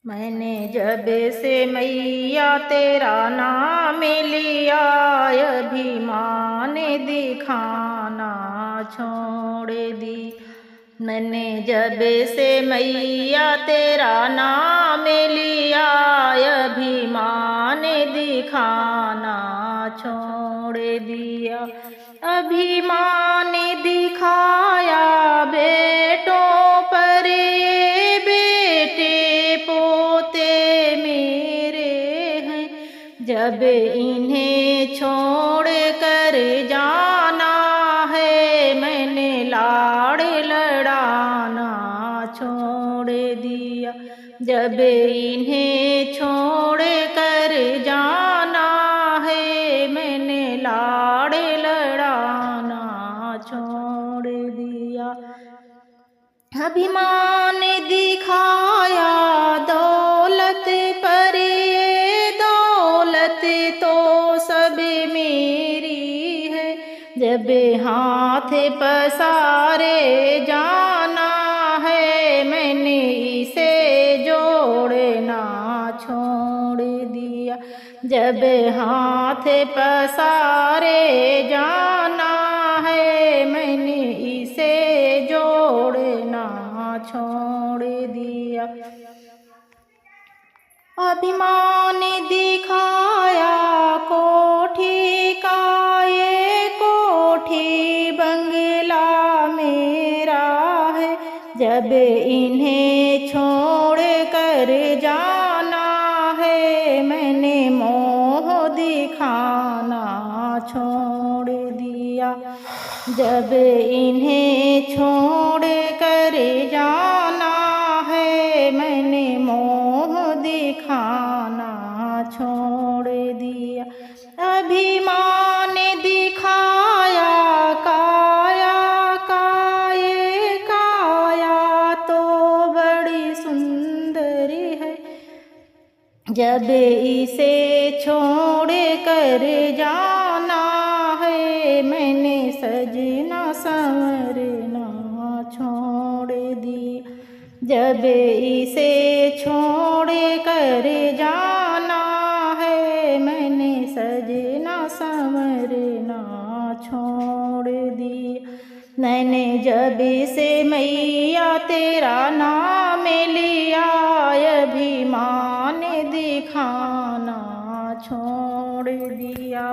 मैंने जब से मैया तेरा नाम लिया, अभिमान दिखाना छोड़ दी। मैंने जब से मैया तेरा नाम लिया, अभिमान दिखाना छोड़ दिया। अभिमान दिखाया बेटों पर, ये बेटे पोते मेरे हैं। जब इन्हें छोड़ कर जाना है, मैंने लाड़ लड़ाना छोड़ दिया। जब इन्हें छोड़ कर जाना है, मैंने लाड़ लड़ाना छोड़ दिया। अभिमान दिखाया दौलत पर, ये दौलत तो सब मेरी है। जब हाथ पसारे जाना है, मैंने इसे जोड़ना छोड़ दिया। जब हाथ पसारे जाना है, मैंने इसे जोड़ना छोड़ दिया। अभिमान दिखाया कोठी का, ये कोठी बंगला मेरा है। जब इन्हें छोड़ कर जाना है, मैंने मोह दिखाना छोड़ दिया। जब इन्हें छोड़ कर जाना है, मैंने मोह दिखाना छोड़ दिया। अभिमान दिखाया काया का, ये काया तो बड़ी सुंदर है। जब इसे छोड़ कर जाना है, मैंने सजना संवरना छोड़ दिया। जब इसे छोड़ कर जाना है, मैंने सजना संवरना छोड़ दिया। मैंने जब से मैया तेरा नाम लिया, अभिमान दिखाना छोड़ दिया।